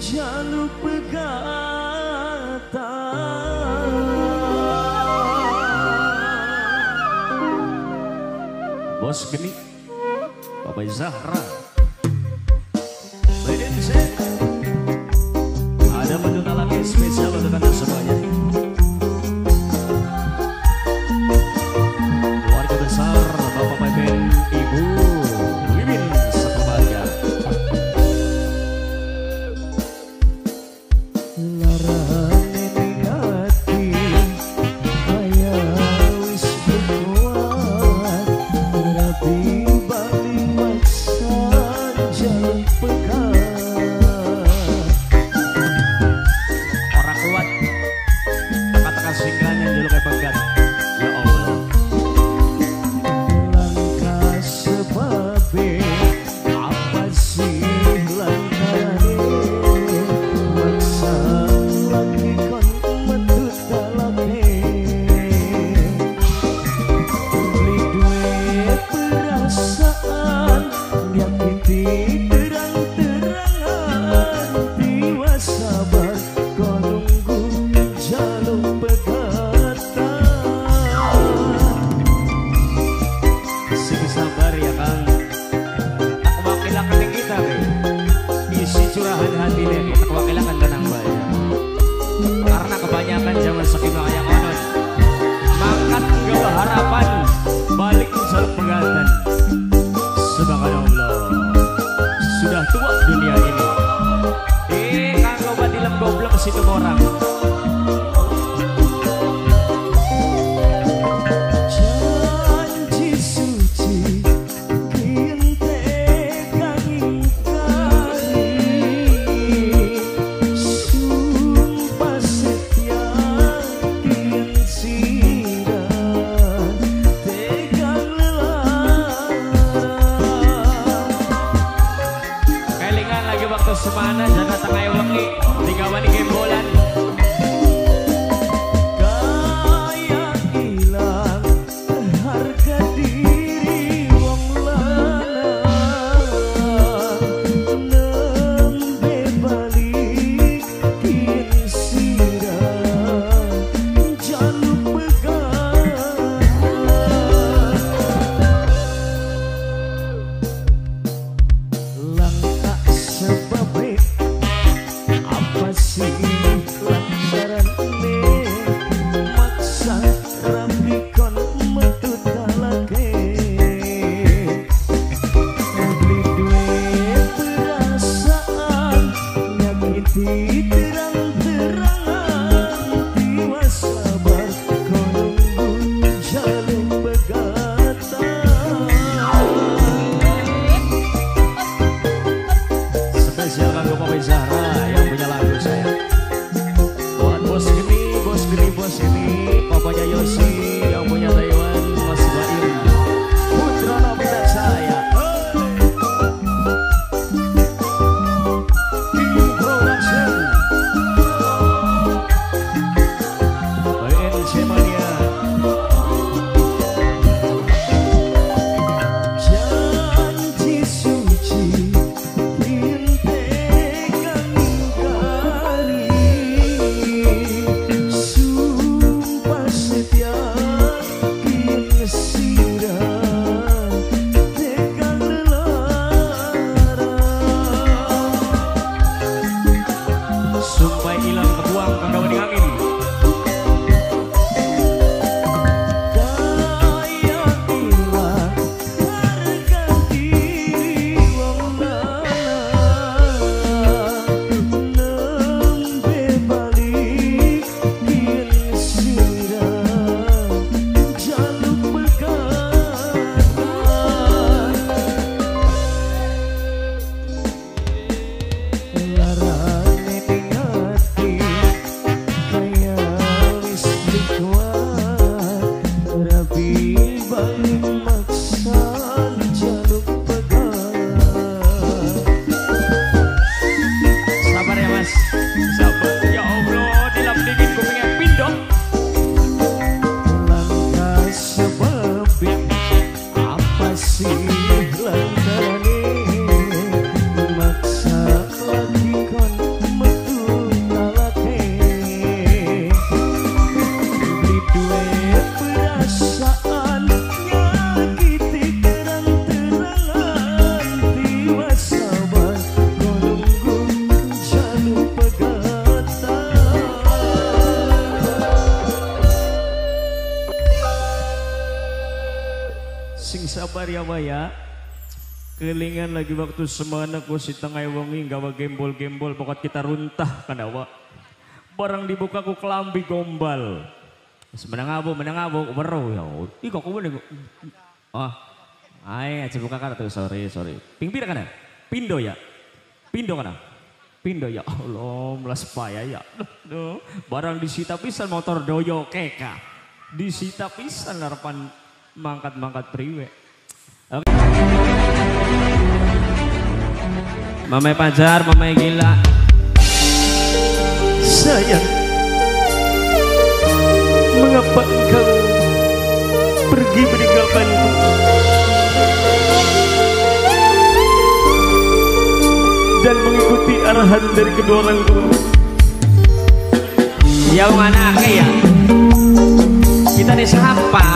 jaluk pegatan. Bos Geni, Bapak Zahra, ada penduta lagi spesial untuk anda semuanya. Keluarga besar Bapak Beben, Ibu Wiwin Sekebahagia. Curahan hati nih, tak wakilakan tenang baik. Karena kebanyakan zaman sekitar yang onot mangkat gawa harapan balik usaha pegatan. Subhanallah, sudah tua dunia ini. Kang loba dilem goblok situ orang. Semana jangan tengah wengi digawan gembolan. Kaya hilang harga diri wong lanang, nembe balik kin sirah jaluk pegang. Langkah sebab apa sih lantaran ini maksa rampikon metu talake beli duit perasaan nyakiti terang-terangan tiwa sabar konunggu jaluk pegatan. Spesial lagu Bapak Zahra yang punya lagu saya. Buat Bos Geni, Bos Geni, Bos Geni, Papanya Yosi yang punya Taiwan, Mas Baim, putra nominat saya. King Production, BNC Mania. Janji suci, janji sabar ya Maya. Kelingan lagi waktu semana ku si tengah wengi gawa gembol-gembol pokok kita runtah kadawa. Barang dibuka ku kelambi gombal. Menang abu weruh ya. Ih kok kuwi oh. Ai aja buka kana tuh sorry. Pingpir kana? Pindo ya. Pindo kana? Pindo ya Allah melas paya ya. Duh, barang disita pisan motor doyo keka. Disita pisan harapan mangkat priwe. Oke. Mamai pacar, mamai gila. Sayang, mengapa engkau pergi meninggalkanku? Dan mengikuti arahan dari kedua orang tua. Yang mana ya? Kita disapa.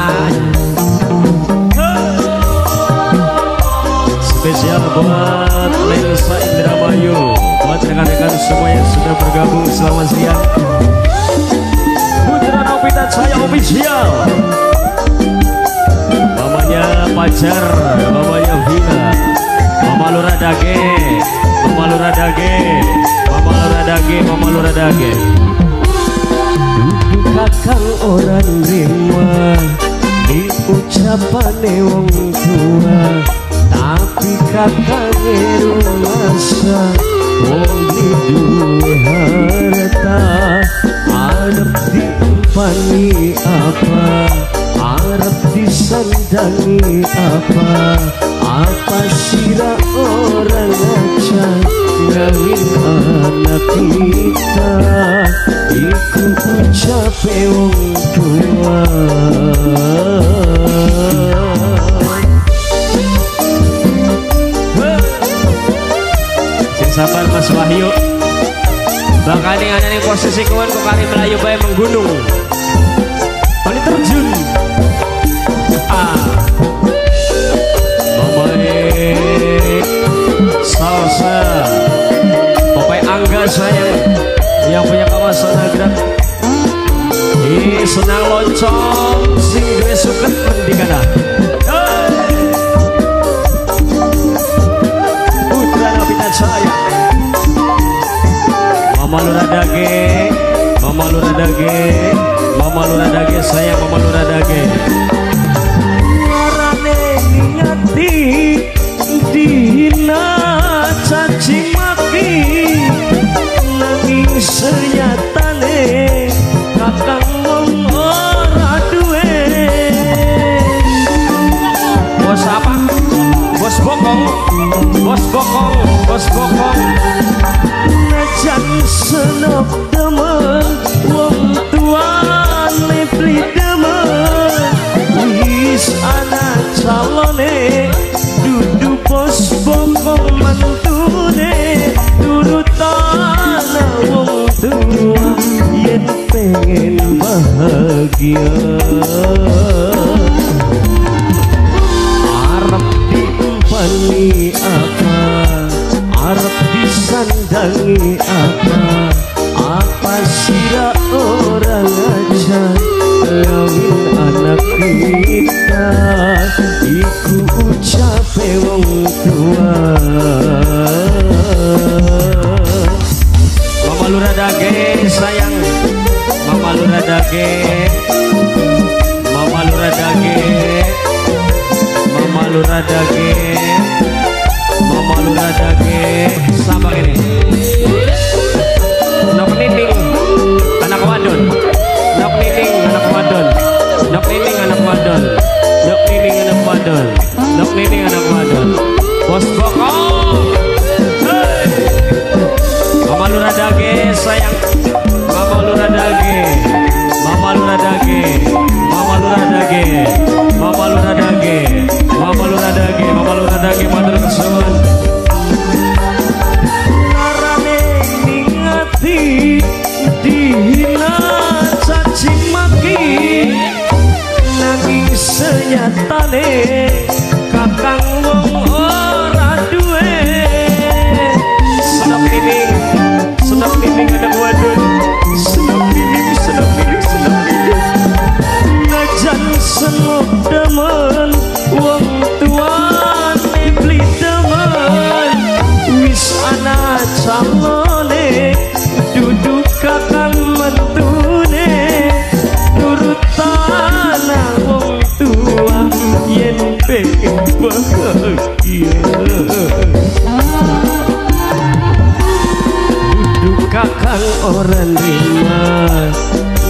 Spesial buat Lensa Indramayu, buat rekan-rekan semua yang sudah bergabung selama siang. Putra Novita saya official. Mamanya pacar, mamanya Vina, mama lurah dage, mama lurah dage, mama lurah dage, mama lurah dage. Duduk kakang orang rima, di ucapan wong tua. Tapi kakaknya rumasa wong duwe harta arep diempani apa arep disandangi apa sira orang aja ngawin anak kita iku ucape wong tua. Sabar Mas Wahyu. Bakal nih ada nih posisi kawan kok kali Melayu bae menggunung. Kali terjun. Mamae salsa. Papai Angga sayang yang punya kawasan Nagrag. Senang loncong sing gue suket mendikana. Putra Novita saya. Mama lurah dage, mama lurah dage, mama lurah dage sayang mama lurah dage. Ngarane niati dihina caci maki, nanging senyatane kakang wong ora duwe. Bos apa? Bos bokong, bos bokong, bos bokong. Najan senop demen, wong tuane beli demen. Wis anak calone, dudu bos bokong mantune. Turutan wong tua, yen pengen bahagia. Arep diempani apa? Arep disandangi apa sira orang aja ngawin anak kita iku ucape wong tua. Mama lurah dage sayang, mama lurah dage, mama lurah dage, mama lurah dage, mama lurah dage. Sama ini nok nining anak wadon, nok nining anak wadon, nok nining anak wadon, nok nining anak wadon, nok nining anak wadon. Bos bokong, hey. Mama lurah dage sayang, mama lurah dage, mama lurah dage, mama lurah dage, mama lurah dage, mama lurah dage, mama lurah dage. Kakang orang lima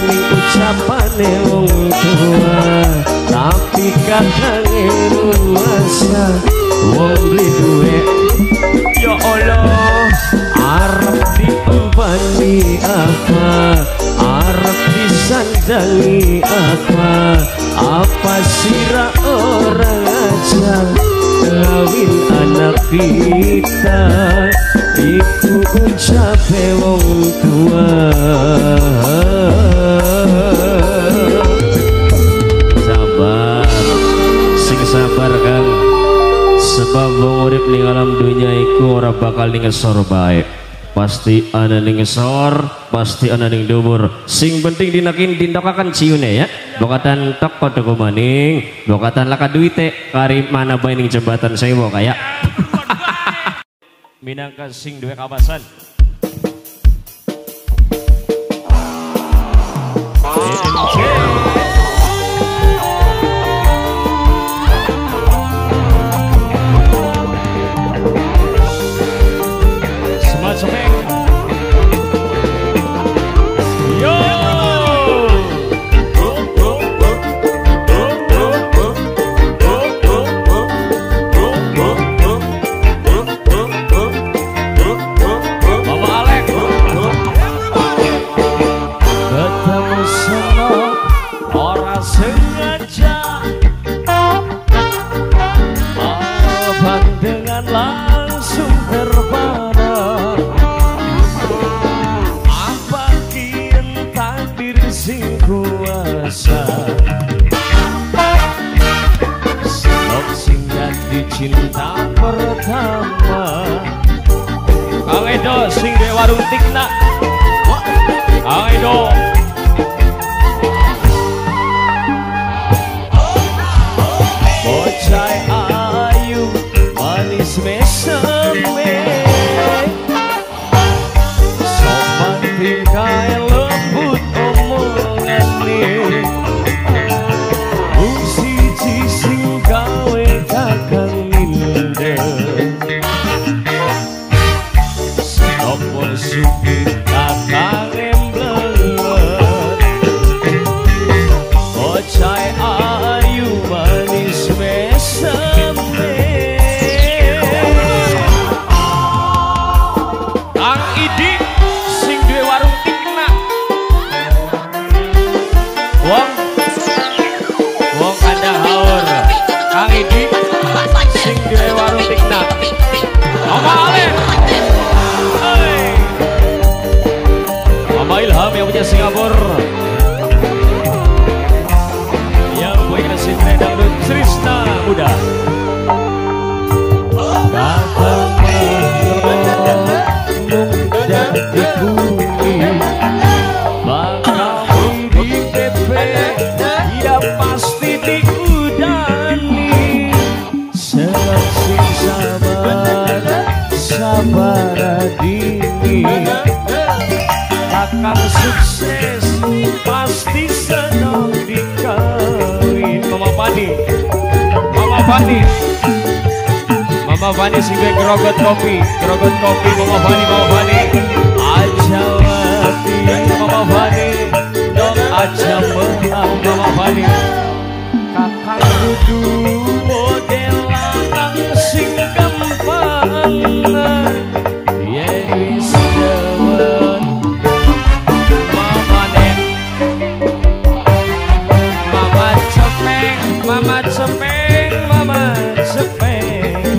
ning ucapane wong tua, tapi kakang irun masa wong beli duwe. Ya Allah, arep diempani apa, arep disandangi apa sira orang aja kawin anak kita iku ucape wong tua. Sabar, sing sabar Kang, sebab wong urip ning alam dunya iku ora bakal ngesor bae. Pasti ana ning ngesor, pasti ana ning dhuwur. Sing penting dinakin dindakakan ciune ya. Bokatan tok padha maning, bokatan laka duite kari mana bae ning jembatan sewu kaya. Minangka sing duwe kawasan. Semangat sepeng. Yo. Cinta pertama Kang Edo sing de warung tikna Kang Edo bocah ayu manis meseme sopan tingkai lembut omongane usiji sing gawe kakang suki kakang emblemet bocah ayu manis meseme Kang Idi sing duwe warung tikna wong Kandahar Kang Idi sing duwe warung tikna Mama Ale Mama Ilham yang punya Singapura, yang punya Sintre Dangdut Trisna Muda. Kakang dan di bumi bakal di PP tidak pasti diudani selangsing sabar adini kakang sukses pasti senang dikawin. Mama Fani sing gerogot kopi Mama Fani aja mati Mama Fani dong aja menang Mama Fani kakang kudu model lanang sing gampang yes dewan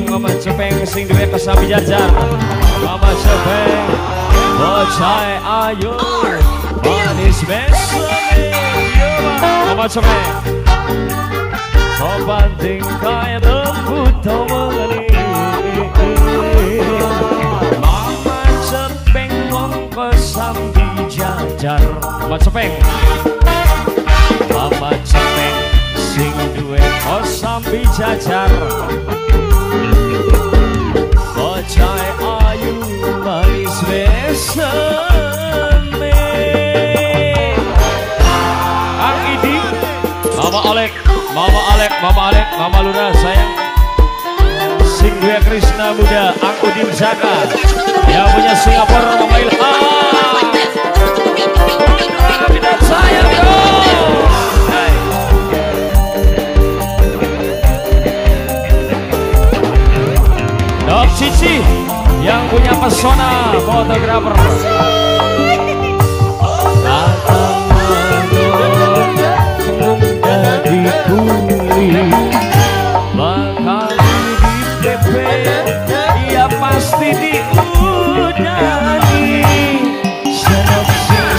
Mama cepeng sing duwe kesambi jajar Mama cepeng bocah ayu manis meseme Mama cepeng sopan tingkai lembut omongane Mama cepeng wong kesambi jajar Mama cepeng sing duwe kesambi jajar bocah ayu manis meseme Kang Idi Mama Alek Mama Luna sayang sing Dwi Krishna Muda, Angudin Zaka, yang punya Singapura Mama Ilham. Putra sayang bro. Dok Cici, yang punya pesona fotografer. Pasti diudani senang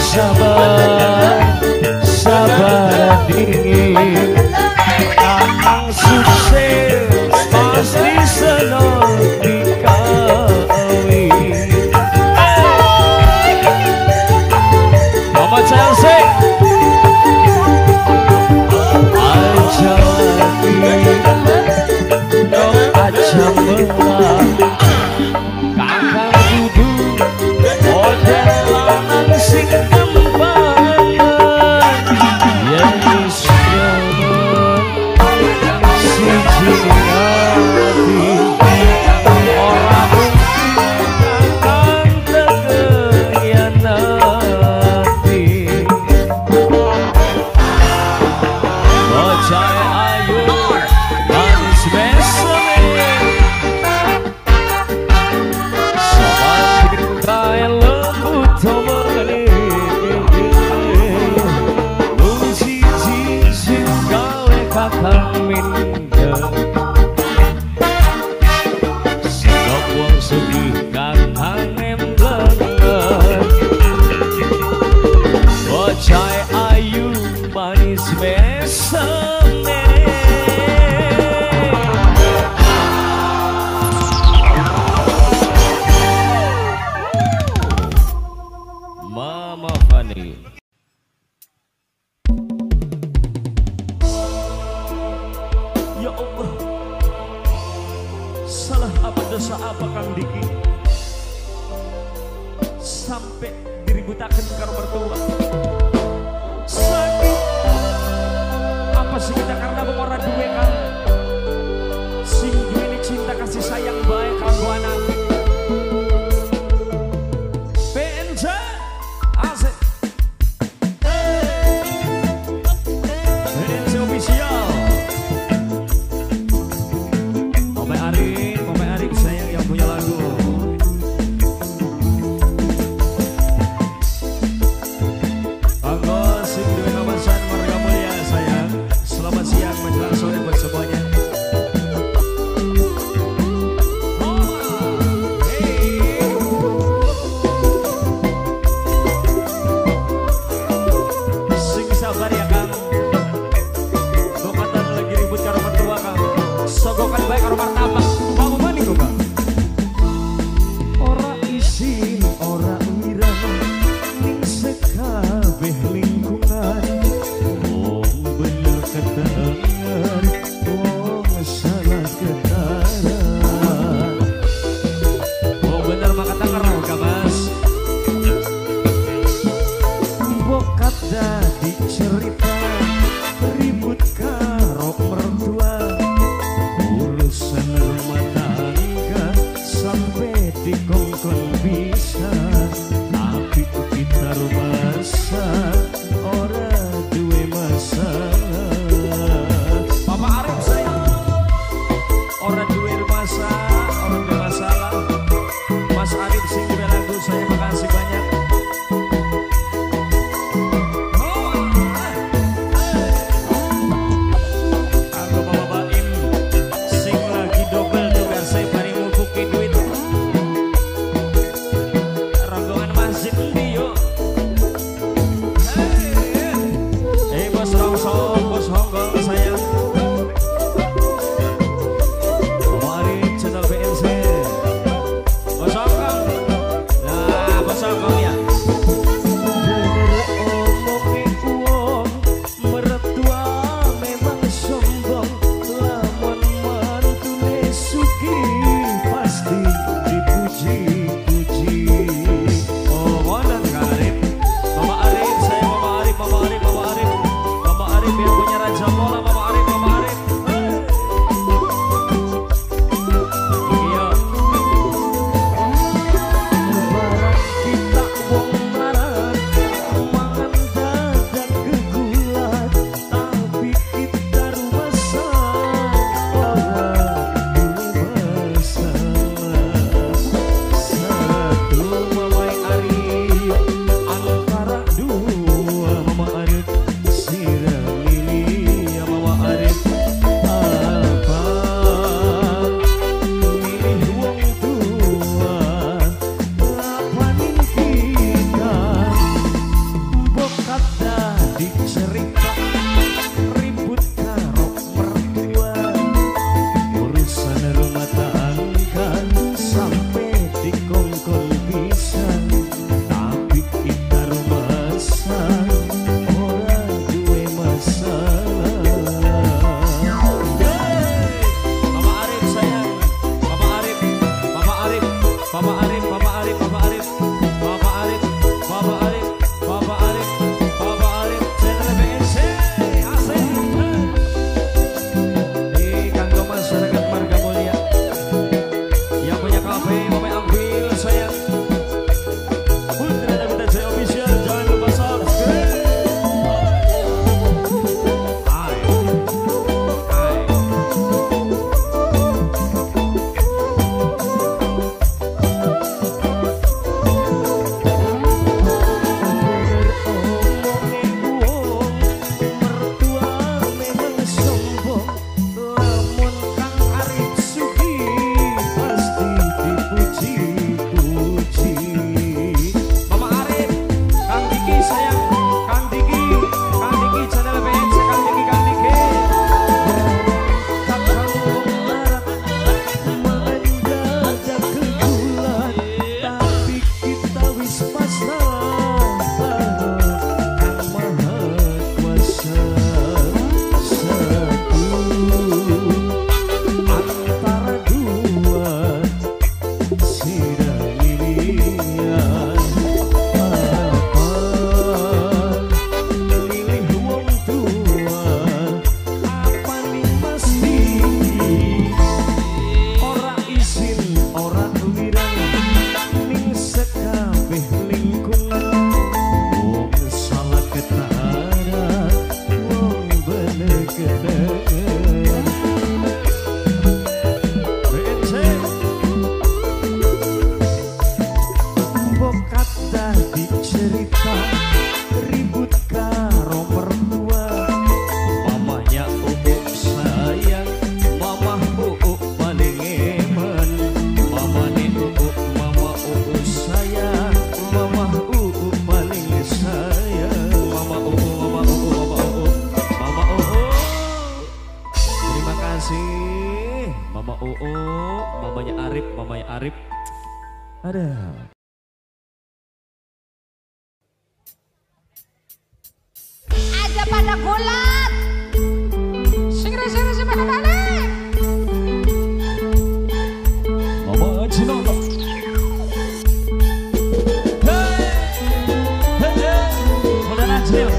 sabar, sabar dingin. Akang sukses pasti senang dikawin. Mama Chelsea aja dong aja menang. Mama Fani. Ya Allah, salah apa dosa apa Kang Diki sampai diributakan karo mertua. Sakit apa sih kita karena bengora duwe kan sing duwe ini cinta kasih sayang baik kanggo anak. Selamat siang menjelang sore buat semuanya. Bapak Arif, Bapak Arif, Bapak Arif, Bapak Arif, Bapak Arif, Bapak Arif, Bapak Arif, channel BNC, asik. Di kanggo masyarakat Marga Mulia, yang punya kafe, Bapak ambil sayang. Putra dan Bunda Jaya Official, jangan lupa subscribe. Mamanya Arif. Ada. Aja pada gulat. Sing pada balik. Mama Cino. Udah Najril.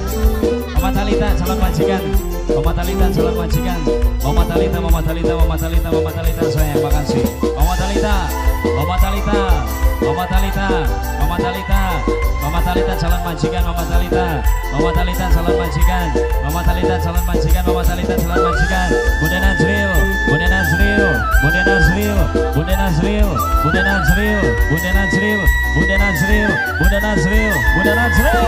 Mama Talita calon majikan. Mama Talita calon majikan. Mama Talita, Mama Talita, Mama Talita, Mama Talita, sayang makasih. Mama Talita, Mama Talita, Mama Talita, Mama Talita, Mama Talita calon majikan, Mama Talita, Mama Talita calon majikan, Mama Talita calon majikan, Mama Talita calon majikan. Bunda Najril, Bunda Najril, Bunda Najril, Bunda Najril, Bunda Najril, Bunda Najril, Bunda Najril, Bunda Najril, Bunda Najril.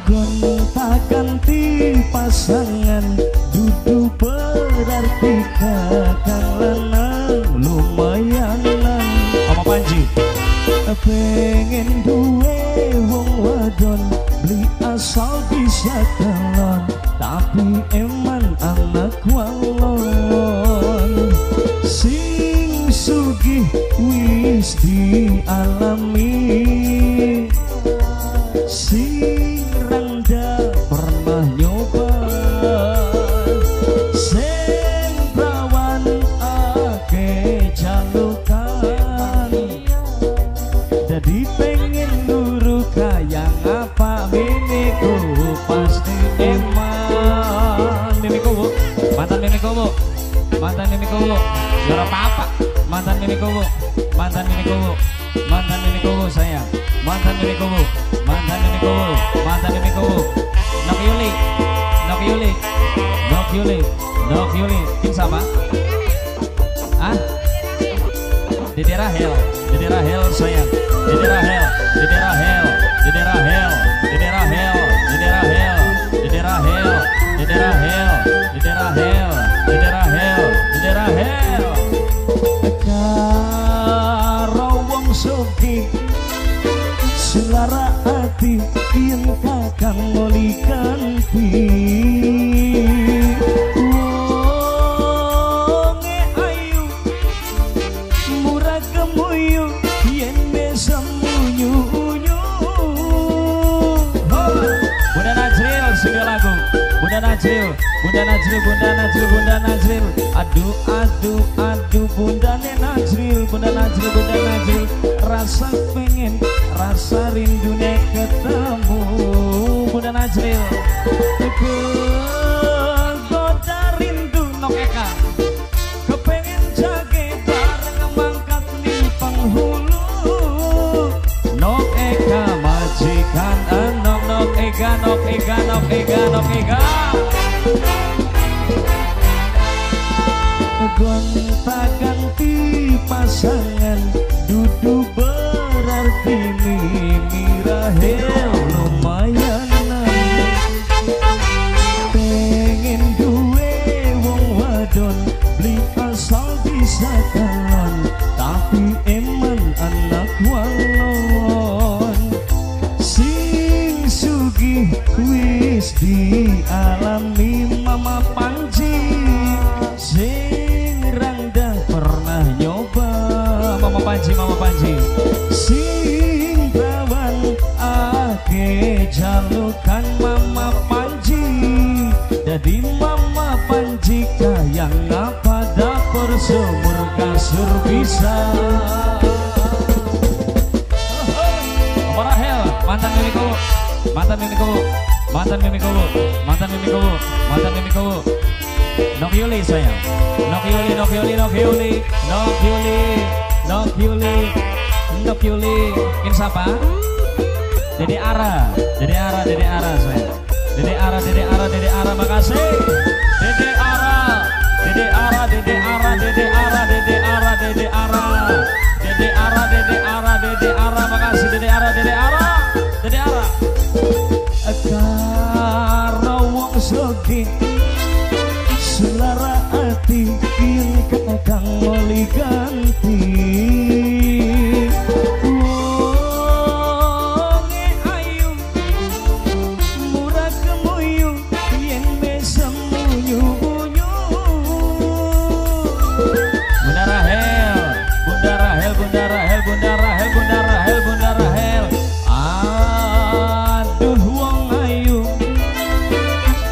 Gonta-ganti pasangan dudu berarti kakang lanang lumayanan. Mama Panji Pengen duwe wong wadon beli asal bisa telon, tapi eman anak walon. Sing sugih wis dialami, sing randa pernah nyoba, sing prawan ake jalukan. Jadi pengen nuru kayak apa mimiku pasti eman. Mimiku bu, mantan mimiku bu, mantan mimiku bu, gak apa-apa. Mantan mimiku bu, mantan mimiku bu, mantan mimiku bu sayang. Mantan mimiku bu, mantan mimiku bu, mantan mimiku bu. Nok Yuli, Nok Yuli, Nok Yuli, Nok Yuli. Tim sama? Ah? Dede Rahel, Dede Rahel sayang. Dede Rahel, Dede Rahel, Dede Rahel, Dede Rahel, Dede Rahel, Dede Rahel, Dede Rahel, Dede Rahel, Dede Rahel, Dede Rahel. Karo wong sugih selara hati yen kakang moli kanthi. Wonge ayu murah kemuyu yen bisa munyu-unyu. Bunda Najril single lagu. Bunda Najril, Bunda Najril, Bunda Najril, Bunda Najril. Aduh Aduh Bunda Najril, Bunda Najril, Bunda Najril, rasa pengen, rasa rindu nek ketemu Bunda Najril. Kegoda rindu nok Eka, kepengen jage bareng mangkat di penghulu. Nok Eka majikan nok Eka, nok Eka, nok Eka, nok Eka. Gonta-ganti pasangan duduk berarti Mimi Rahel lumayan pengen duwe wong wadon beli asal bisa kalon tapi eman anak walon sing sugih wis dialami Mama Panji sing randa pernah nyoba Mama Panji sing rawan ake jalukan Mama Panji jadi Mama Panji kayang apa dapur sumur kasur bisa. Mama Rahel mantan Mimi Kowo, mantan Mimi Kowo, mantan Mimi Kowo, mantan Mimi Kowo, mantan Mimi Kowo. Nok Yuli sayang, Nok Yuli, Nok Yuli, Nok Yuli, Nok Yuli, Nok Yuli, Nok Yuli. Ini siapa? Dede Ara, Dede Ara, Dede Ara sayang. Dede Ara, Dede Ara, Dede Ara, makasih. Dede Ara, Dede Ara, Dede Ara, Dede Ara, Dede Ara, Dede Ara, Dede Ara, Dede Ara, Dede Ara, makasih Dede Ara, Dede Ara, Dede Ara. Karo wong sugih selara hati yang kakang molly ganti wonge ayu murah kemuyu yang bisa munyu-munyu. Bunda Rahel, Bunda Rahel, Bunda Rahel, Bunda Rahel, Bunda Rahel, Bunda Rahel. Aduh wong ayu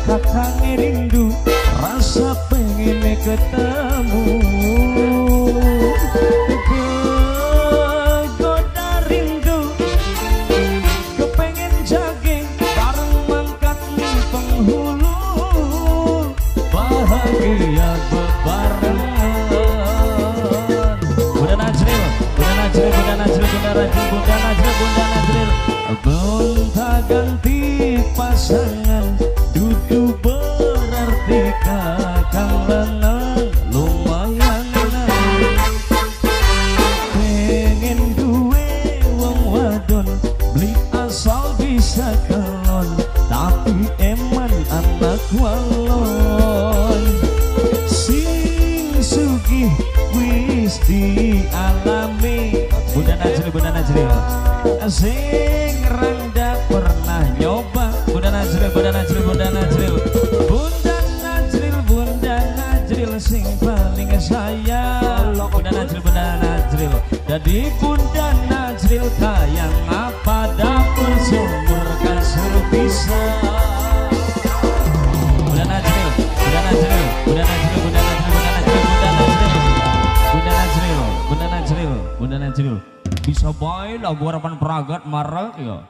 kakang rindu rasa pengen ketemu kegoda rindu kepengen jage bareng mangkat di penghulu bahagia bebarengan. Bunda Najril, Bunda Najril, Bunda Najril, Bunda Najril, Bunda Najril, Bunda Najril. Gonta ganti pasangan duduk berarti kakang lenang lumayan pengen duwe wong wadon beli asal bisa kelon tapi eman anak walon sing sugih wis dialami. Bunda Najril, Bunda Najril, sing randa pernah nyoba. Bunda Najril, Bunda Najril, Bunda Najril, Bunda Najril, Bunda Najril sing paling sayang. Bunda Najril, Bunda Najril, jadi Bunda Najril kayang apa dapur sumur kasur bisa. Bunda Najril, Bunda Najril, Bunda Najril, Bunda Najril, Bunda Najril, Bunda Najril, Bunda Najril, Bunda Najril, Bunda Najril. Bisa baik lagu harapan peragat marah ya.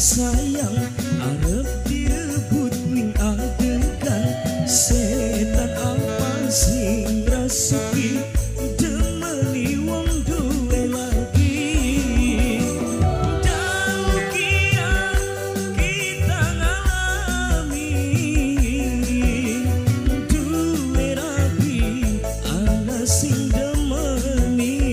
sayang arep direbut ning adegan setan apa sing rasuki demeni wong duwe lagi daukian kita ngalami duwe rapi ana sing demeni.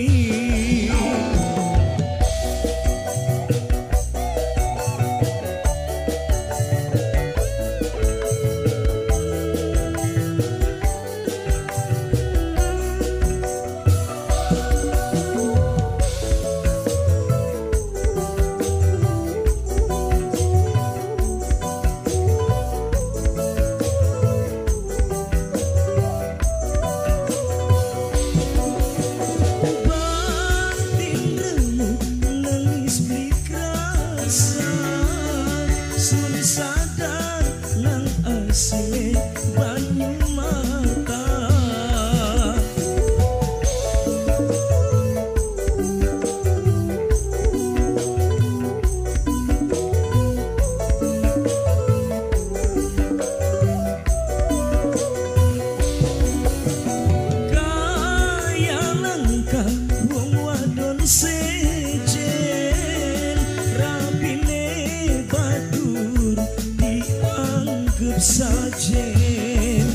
Sajen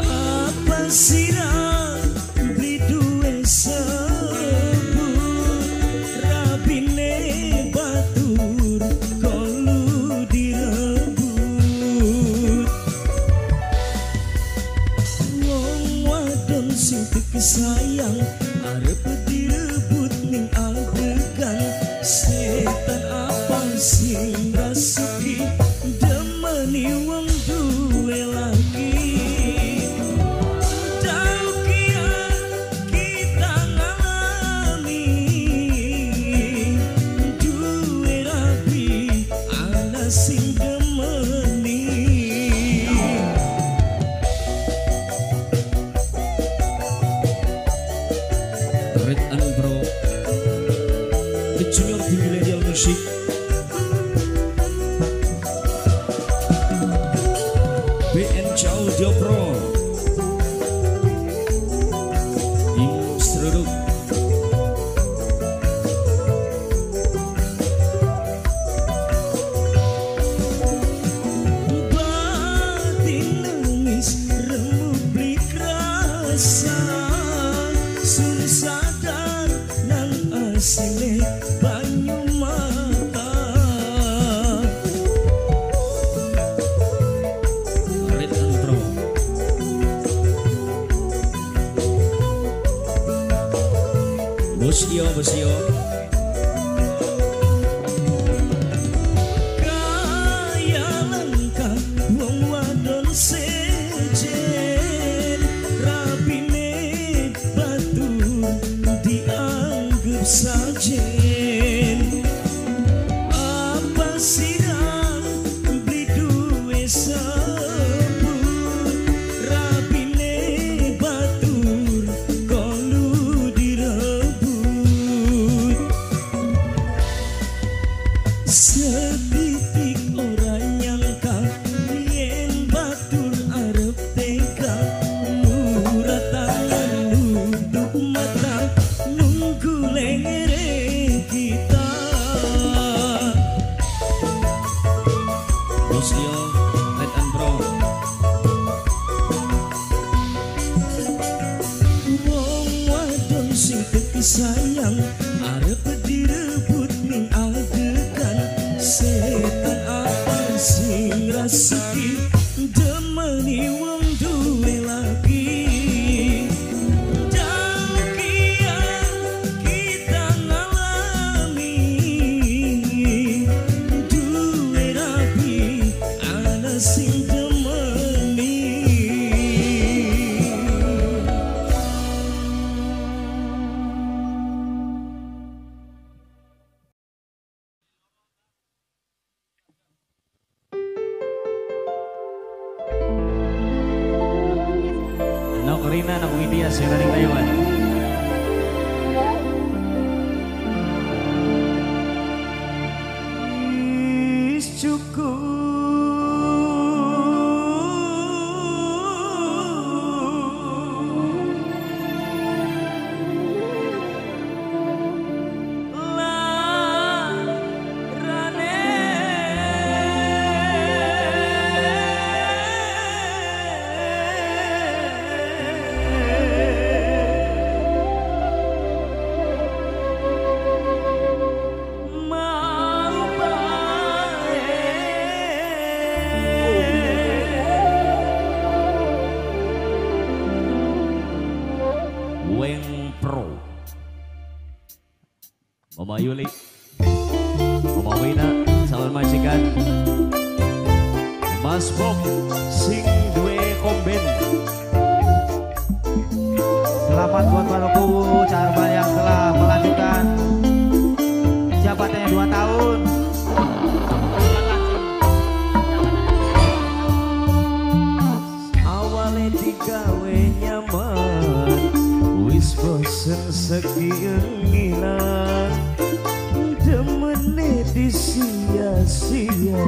apa sirah beli duwe sebut rabine batur kolu direbut wong wadon sing teke sayang arep direbut ning adegan setan apa sing rasuki demeni wong duwe lagi daukian kita ngalami duwe rapi ana sing demeni. Red and Bro The Junior di Millennial Music BNC Audio Pro Instruduk batin nangis remublik rasa sun sadar nang asile banyu mata Bosio kaya lengkap wong wadon sejen rapine batur dianggap sajen apa sirang beli duwe sebut rapine batur kolu direbut setitik ora nyangka yen batur arep tega murah tangan nutup mata nunggu lengere kita Bosio Red and Bro wong wadon sing teki sayang arep direbut ning adegan setan apa sing rasuki demeni wong duwe lagi daukian kita ngalami duwe rapi ana sing demeni. Nok Rina, Nok Widya, sing dari Taiwan. Mama Yuli, Mama Wina, calon majikan, Mas Bob, sing duwe komben. Selamat buat Paruku Carban yang telah melanjutkan jabatannya 2 tahun. Awalnya digawe nyaman, wis bosen sekian ngilang, demene disia-sia,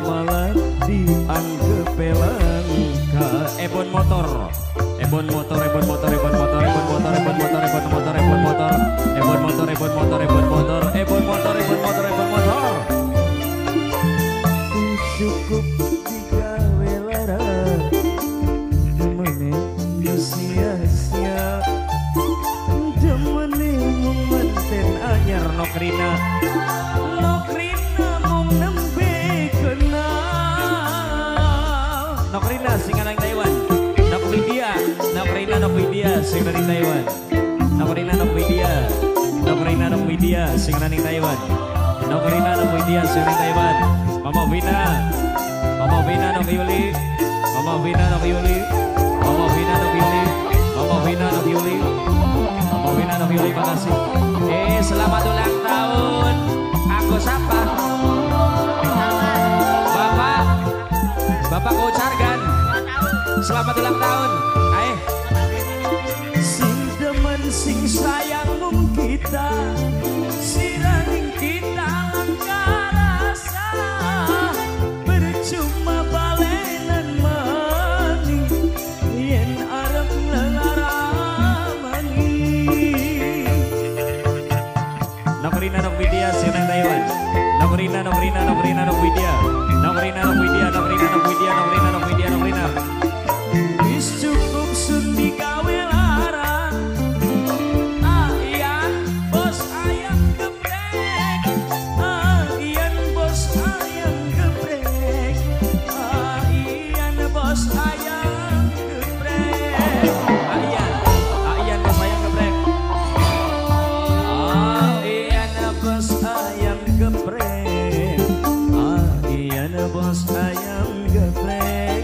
malah dianggap pelangka. Ebon motor, ebon motor, ebon motor, ebon motor, ebon motor, ebon motor, ebon motor, ebon motor, ebon motor, ebon motor, ebon motor, ebon motor, ebon motor, ebon motor. Cukup digawe larang, demene sia-sia, demene mung menten anyar nokrina, nokrina mung nembe kenal. Nokrina sing anak Taiwan, Nokwidia, Nokrina Nokwidia sing dari Taiwan, Nokrina Nokwidia, Nokrina Nokwidia sing dari Taiwan, Nokrina Nokwidia sing dari Taiwan. Mama Vina, Mama Vina Nokyuli, Mama Vina Nokyuli, Mama Vina Nokyuli, Mama Vina Nokyuli, Mama Vina Nokyuli, makasih. Selamat ulang tahun. Aku siapa? Bapak Kocargan. Selamat ulang tahun. Ayo. Sing demen sing sayang mung kita, siraning kita langkah rasa, percuma balenan mani, yen arep ngelaramani. Nokrina Nokwidia sirang Taiwan. Nokrina Nokrina Nokrina Nokwidia. Nokrina Nokwidia Nokrina Nokwidia Nokrina Nokwidia Nokrina. Wis cukup sundi gawe larang. Iyan bos ayam geprek. Iyan bos ayam geprek. Iyan bos ayam geprek. Iyan bos ayam geprek. Iyan bos ayam geprek. Iyan bos ayam geprek.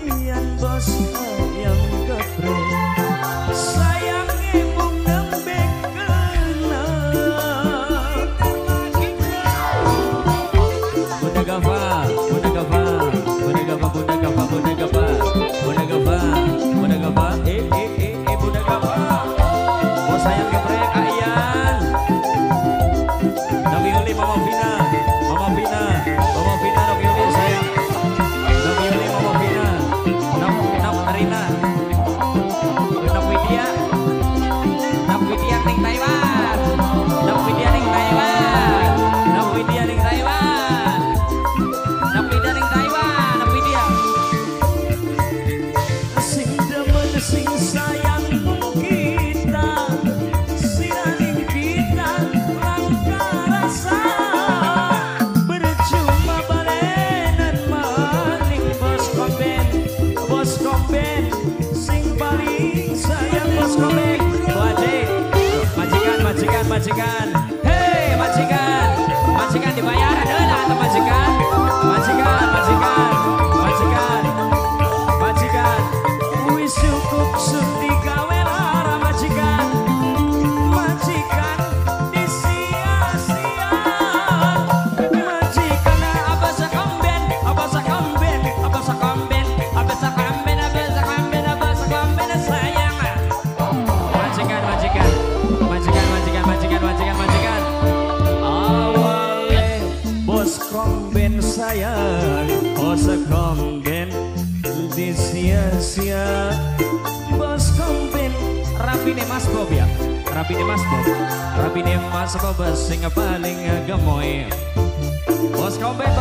Iyan bos ayam geprek. Sayangnya mung nembe kenal. Bunda Gava, Bunda Gava, Bunda Gava, Bunda Gava, Bunda Gava, Bunda Gava, Bunda Gava, Bunda Gava. Bos ayam geprek, Iyan. Nokyuli, Mama Vina, Mama Vina, Mama Vina, Nokyuli sayang. Nokyuli, Mama Vina, Nokrina, Nokwidia, Nokwidia ning Taiwan, Nokwidia ning Taiwan, Nokwidia ning Taiwan, Nokwidia ning Taiwan, Nokwidia. Sing demen sing sayang mung kita, siraning kita langkah rasa, percuma balenan maning bos komben, sing paling sayang bos komben. Wajib, majikan, majikan, majikan. Hei majikan, majikan dibayar ada atau majikan? Majikan, majikan, majikan, majikan. Wis cukup sundi gawe lara majikan, majikan disia-sia. Majikan apa sakomben, apa sakomben, apa sakomben, apa sakomben, apa sakomben, apa sakomben sayang. Majikan, majikan, majikan, majikan, majikan, majikan, majikan. Awalnya bos komben sayang, bos komben disia-sia. Bos komben rapine Mas Bob ya, rapine Mas Bob, rapine Mas Bob sing paling gemoy. Bos komben,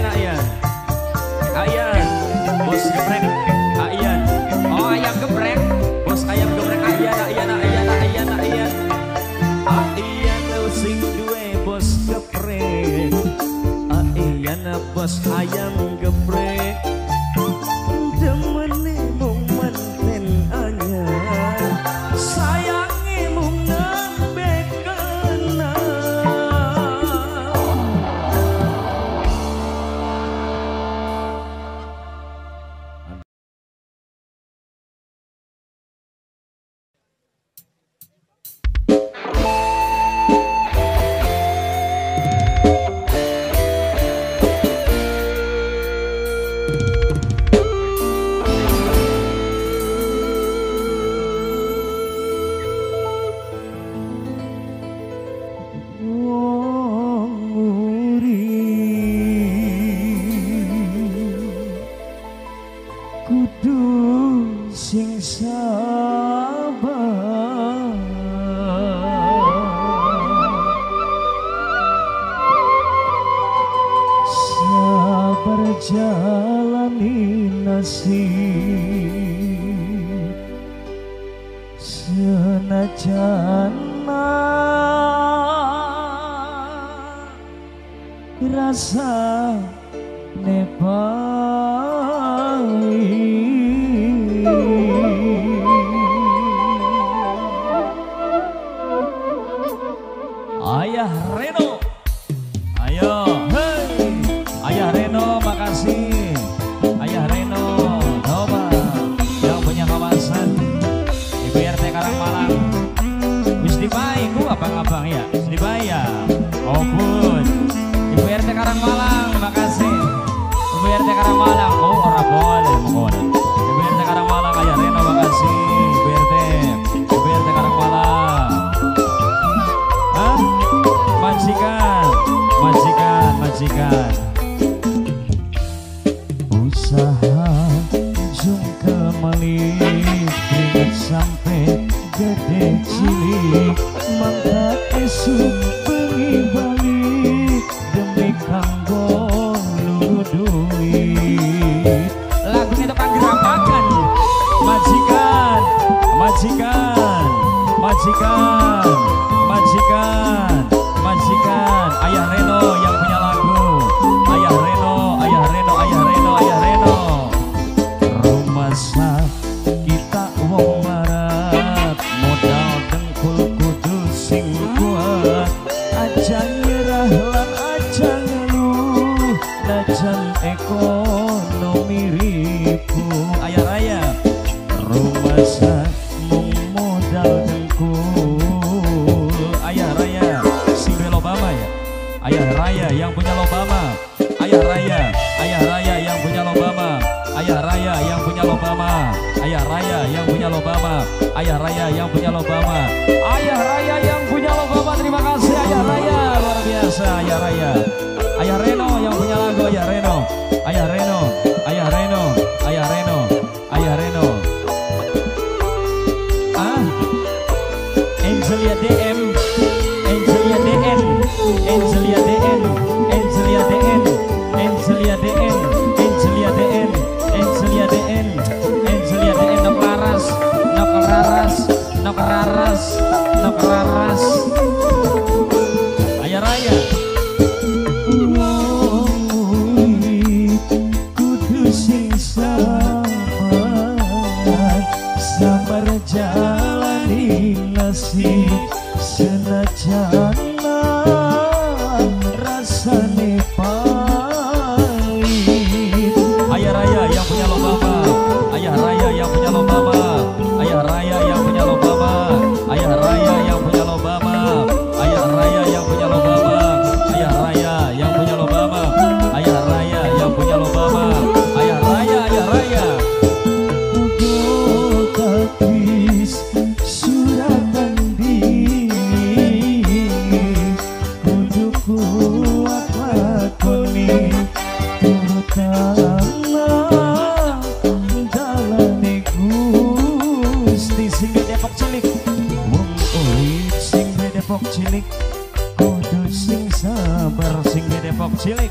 Ayan, Ayan, bos geprek, Ayan, oh ayam geprek, bos ayam geprek, Ayan, Ayan, Ayan, Ayan, Ayan, Ayan, sing duwe bos geprek, Ayan, bos ayam geprek, demene mung menten anyar, sayange mung jana rasa nepai. Ayah Reno, ayo, hey, Ayah Reno, makasih, Ayah Reno, coba yang punya kawasan Ibu RT Karangmalang, wis dibai, ku abang-abang ya, wis dibai ya, oh good, Ibu RT Karangmalang, makasih, Ibu RT Karangmalang, oh ora boleh, mohon, Ibu RT Karangmalang, Ayah Reno, makasih, Ibu RT Karangmalang. Majikan usaha jungkel melik keringet sampai gede cilik mangga esuk bengi balik demi kanggo lu duit lagu itu kan gerapakan majikan Ayah Reno yang punya lagu Ayah Reno rumah kita wong barat modal dengkul kudu sing kuat aja nyerah lan aja ngeluh najan ekonomi ribu Ayah Raya rumah mung modal dengkul Ayah Raya sing Obama ya Ayah Raya yang punya Obama Ayah Raya yang punya Obama Ayah Raya yang punya Obama Ayah Raya yang punya Obama Ayah Raya yang punya Obama Ayah Raya yang punya Obama terima kasih Ayah Raya luar biasa Ayah Raya Ayah Reno yang punya lagu Ayah Reno Angelia DM Angelia DN Angelia DN Angelia DN Angelia DN Angelia DN Angelia DN Angelia DN nok laras nok raras nok raras nok raras Ayah Raya kudu sing sabar jalani nasib senajan rasane pahit Ayah Raya yang punya Obama Ayah Raya yang punya Obama Ayah Raya yang punya Obama Ayah Raya yang punya Obama Ayah Raya yang punya Obama Ayah Raya yang punya Obama Ayah Raya yang punya Obama Ayah Raya habis suratan diri kudu kuat lakoni terutama jalani Gusti sing Depok cilik wong urip sing Depok cilik kudu sing sabar sing Depok cilik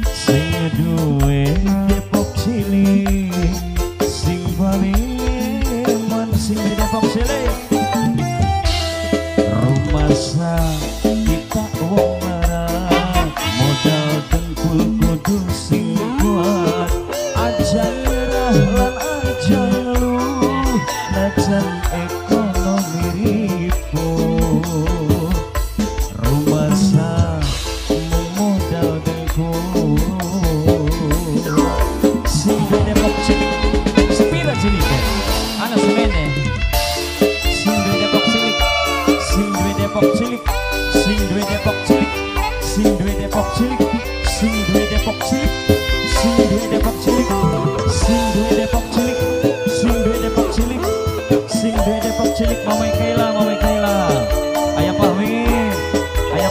sing duwe Depok cilik sing paling sing Depok cilik rumah kita wong barat modal dengkul kudu sing kuat aja nyerah lan aja ngeluh najan ekonomi ribu rumah modal dengkul sing Depok cilik sepira cilik anak semene sing duwe Depok cilik sing duwe Depok cilik sing duwe Depok cilik sing duwe Depok cilik sing duwe Depok cilik sing duwe Depok cilik sing duwe Depok cilik sing duwe Depok cilik sing duwe Depok cilik Mama Kaila Ayah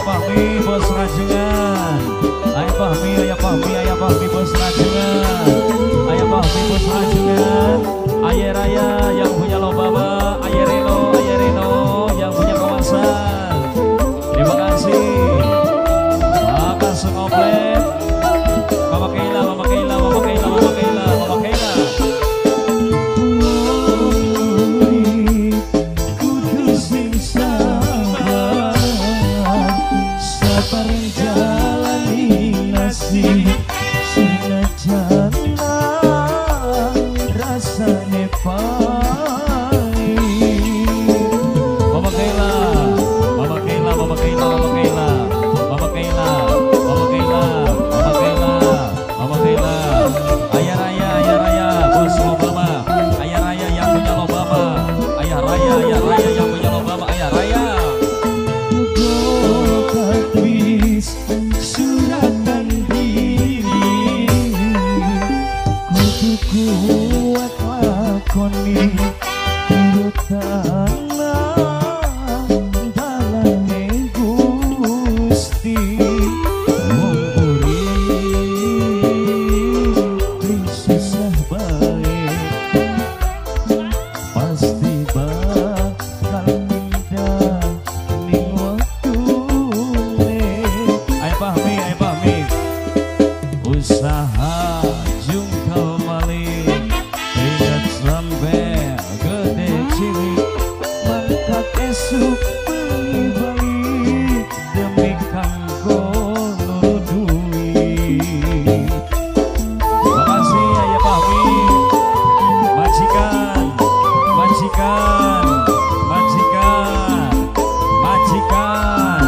Fahmi bos rajungan Ayah Fahmi bos rajungan Ayah Fahmi bos rajungan Ayah Raya yang punya Obama Ayah Reno yang punya kawasan majikan,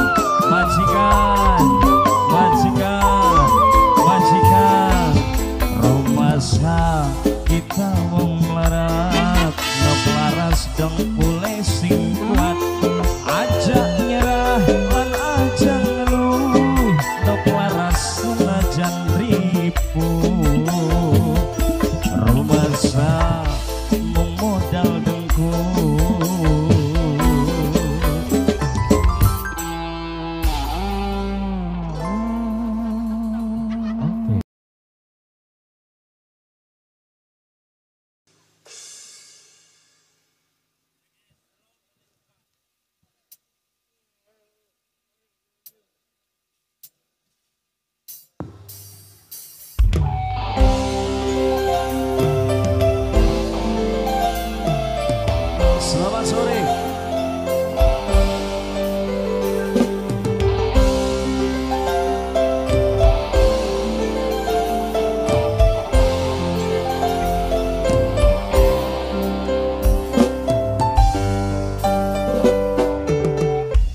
majikan, majikan, majikan. Rumah kita mau melarat, nopelaras dong pule sing kuat. Aja nyerah lan aja ngeluh, nopelaras senajan ribu. Rumah mau modal dengku. Selamat sore.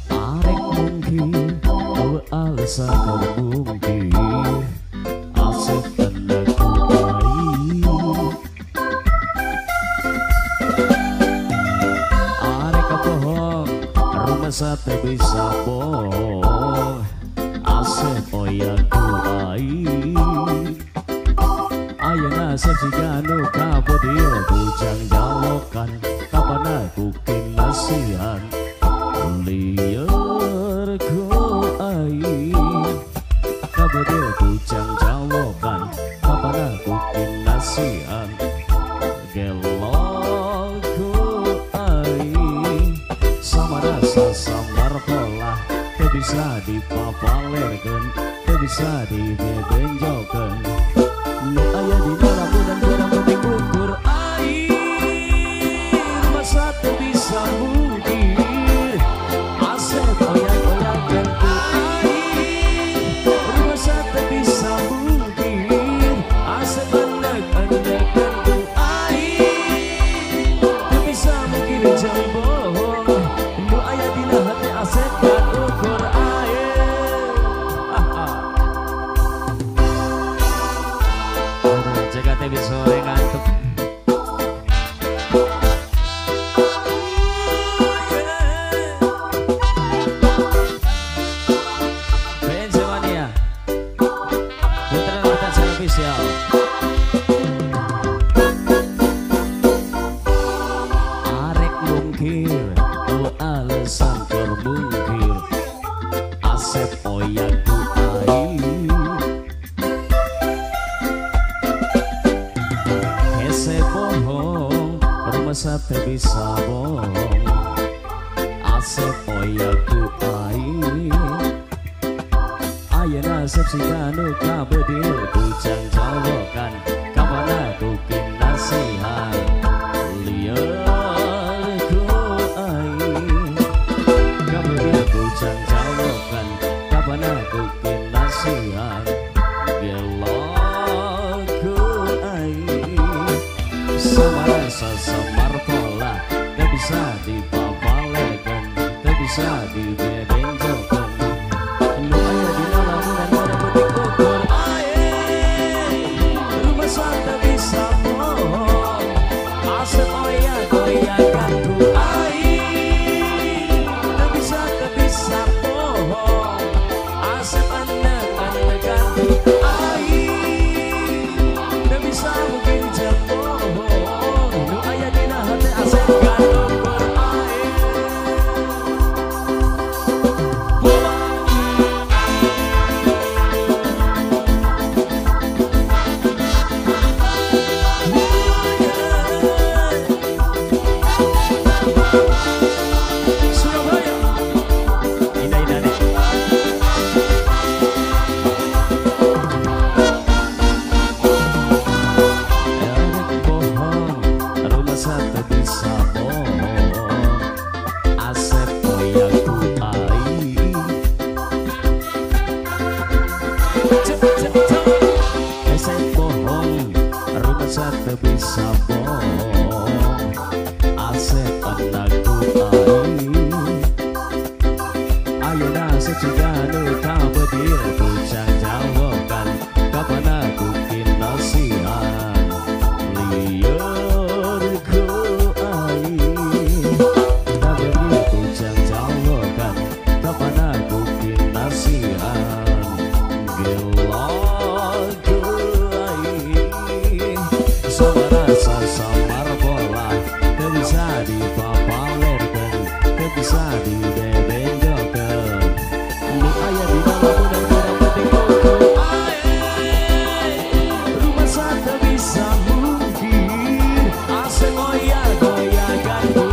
Arek mungkin kau alasan terbukti asal tendaku baik. Rumah sate bisa bohong, asep oyaku air. Ayana sejiganu kabodio bujang jalokan, kapan aku kinasihan liar ku air. Kabodio bujang jalokan, kapan aku kinasihan gelok ku air. Sama rasa samar pola, teu bisa dipapalerkeun, teu bisa dibebenjokeun. Nu aya di dalam dan kurang penting ukur air, masa teu bisa mungkin asep oyak-oyakeun ku air, masa teu bisa mungkin asep endek-endekeun ku air, teu bisa mungkin jambon. Asetkan ukur air. Aduh, jaga TV sore ngantuk. BNC Mania Putra Nurtan Official. Arek mungkir alasan terbungkir asep oyaku air. Hese bohong, rumah sate bisa bohong, asep oyaku air. Ayana asep siganu kabedir bujang jalokan, kapan aku kinasihan liar ku air. Kabedir bujang jalokan, kapan aku kinasihan gelok ku air. Sama rasa samar pola, gak bisa dipapalekan, gak bisa dibebenjokan. Nu aya di dalam dan kurang penting ukur air, rumah sate bisa bohong, asep oyak-oyakan ku air, tak bisa bohong, asep endek-endekan ku air, tak bisa mungkin jambon. Nu aya dina hati asep kan ukur air. Ayeuna sejiganu kabedir Bujang jawaban kapan aku kinasihan liur ku aing kabedir bujang jawaban kapan aku kinasihan gelo ku aing sama rasa samar bola bisa dipapalerkan bisa dibebenjokan lu ayah di dalam dan kurang penting koko rumah satu bisa mungkin asal goyah-goyahkan ku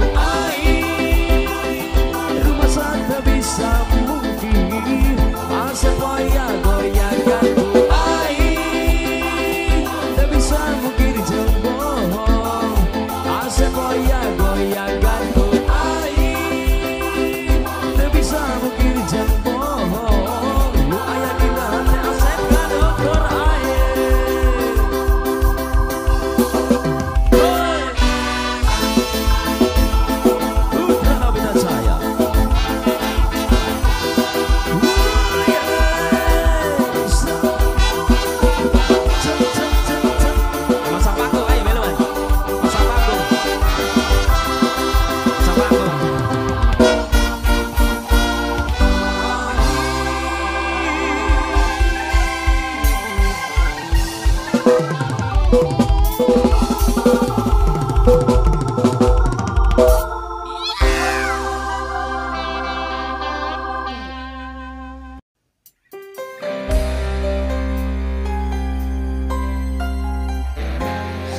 rumah satu bisa mungkin asal goyah-goyahkan ku tak bisa mungkin jembong asal goyah-goyahkan ku tak bisa mungkin jembong lu ayah di dalam asal kan dokter Putra Nabita saya masak paku ayo melu masak paku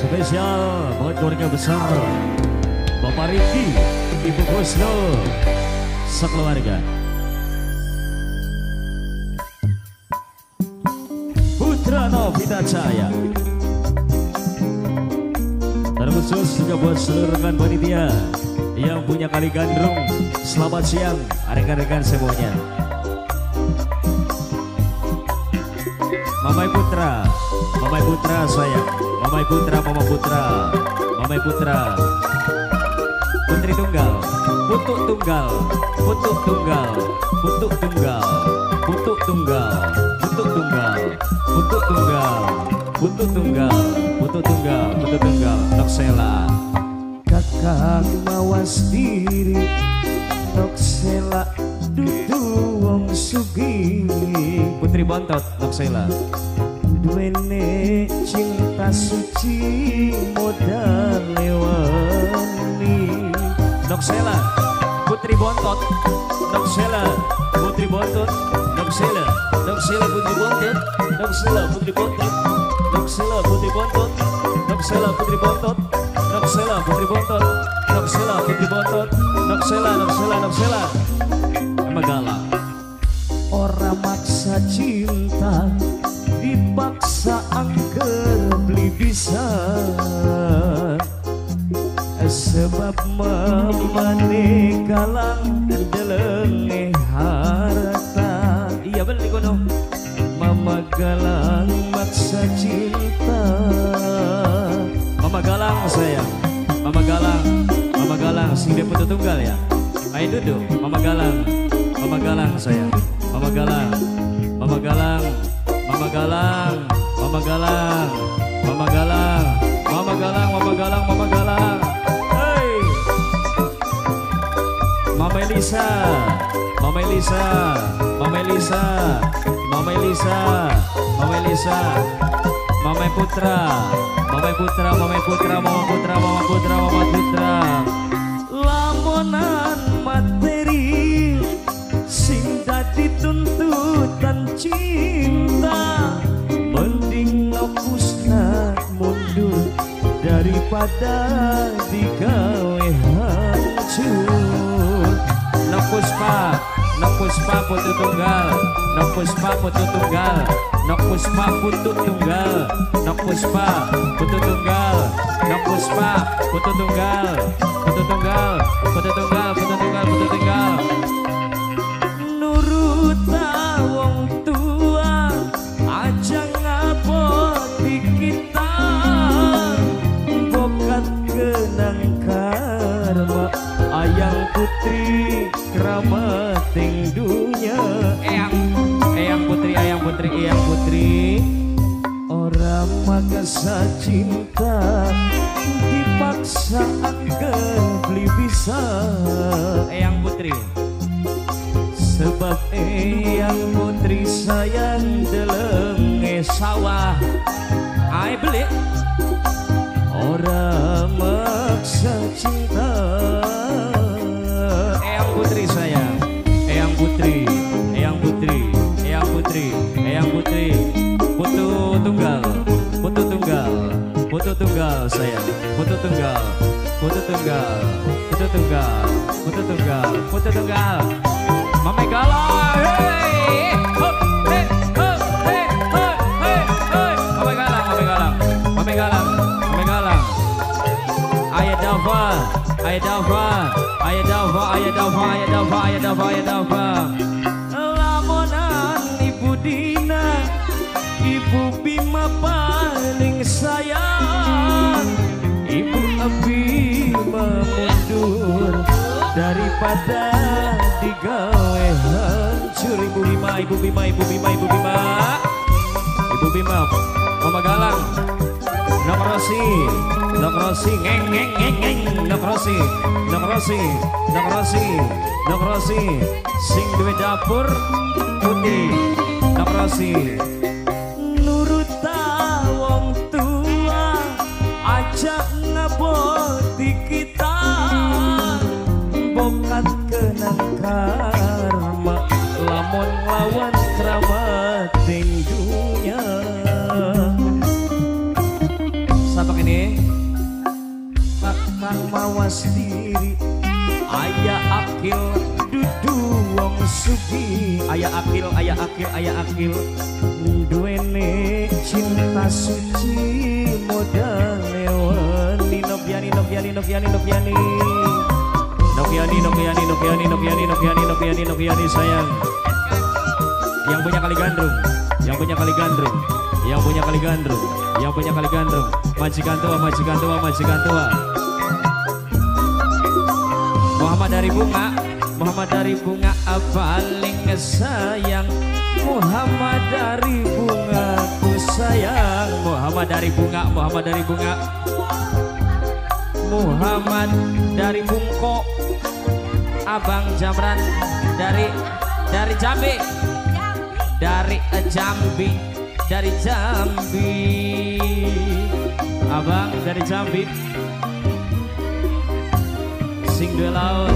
spesial buat keluarga besar Bapak Riki, Ibu Kusno, sekeluarga. Putra Nabita Cahaya. Terkhusus juga buat seluruh rekan panitia yang punya kali gandrung. Selamat siang rekan-rekan semuanya. Mamai Putra sayang. Mamai Putra, Mama Putra, Mamai Putra. Putri Tunggal, Putuk Tunggal, Putuk Tunggal, Putuk Tunggal, Putuk Tunggal, Putuk Tunggal, Putuk Tunggal, Putuk Tunggal, Putuk Tunggal, Putuk Tunggal, Noksela. Kakak mawas diri, Noksela dudu wong sugih. Putri Bontot, Noksela. Duene cinta suci modal lewani. Noksela, Putri Bontot, Noksela, Putri Bontot, Noksela, Noksela Putri Bontot, Noksela Putri Bontot, Noksela Putri Bontot, Noksela Putri Bontot, Noksela Putri Bontot, Noksela Putri Bontot, Noksela, Noksela, Noksela. Magala. Orang maksa cinta, dipaksa angker beli bisa. Sebab memane kalang delenge harta. Iya beli kono. Mama galang maksa cinta. Mama galang sayang. Mama galang sing dia putu tunggal ya. Ayo duduk. Mama galang sayang. Mama galang. Mama galang. Mama galang. Mama galang. Mama galang. Mama galang. Mama galang. Mama galang. Mama Elisa, Mama Elisa, Mama Elisa, Mama Elisa, Mama Elisa, Mama Putra, Mama Putra, Mama Putra, Mama Putra, Mama Putra, Mama Putra. Lamonan materi sing dadi tuntutan cinta, mending ngapusna mundur daripada digawe hancur. Puspa putu tunggal, Puspa putu tunggal, Puspa putu tunggal, Puspa putu tunggal, Puspa putu tunggal, putu tunggal, putu tunggal, putu tunggal, putu tunggal. Nurut wong tua, aja ngaboti kita, bokat kenang karma, ayang putri keramat ting dunya. Eyang putri. Orang makasa cinta dipaksa angkat beli bisa. Eyang putri. Sebab eyang putri sayang dalam sawah. Ai beli. Orang maksa cinta. Eyang putri sayang. Eyang putri. Putu tunggal sayang. Putu tunggal. Mame galang. Hey. Mame galang. Ayah Dafa. Lamonan Ibu Dina, Ibu Bima paling sayang. Ibu Bima mundur daripada digawe hancur. Ibu Bima, Mama Galang. Nok Rosi, ngeng. Nok Rosi, sing duwe dapur putih. Nok Rosi. Nuruta wong tua, ajak ngaboti kita. Bokat kenang karma, lamun lawan keramat dunya. Sapak ini Kakang mawas diri, ayah akil dudu wong sugi. Ayah akil duwene cinta suci modal lewani. Noviani sayang. Yang punya kali gandrung. Majikan tua. Muhammad dari bunga paling sayang. Muhammad dari bungaku sayang. Muhammad dari Bungko. Abang Jamran dari Jambi. Dari Jambi. Abang dari Jambi. Sing the laut.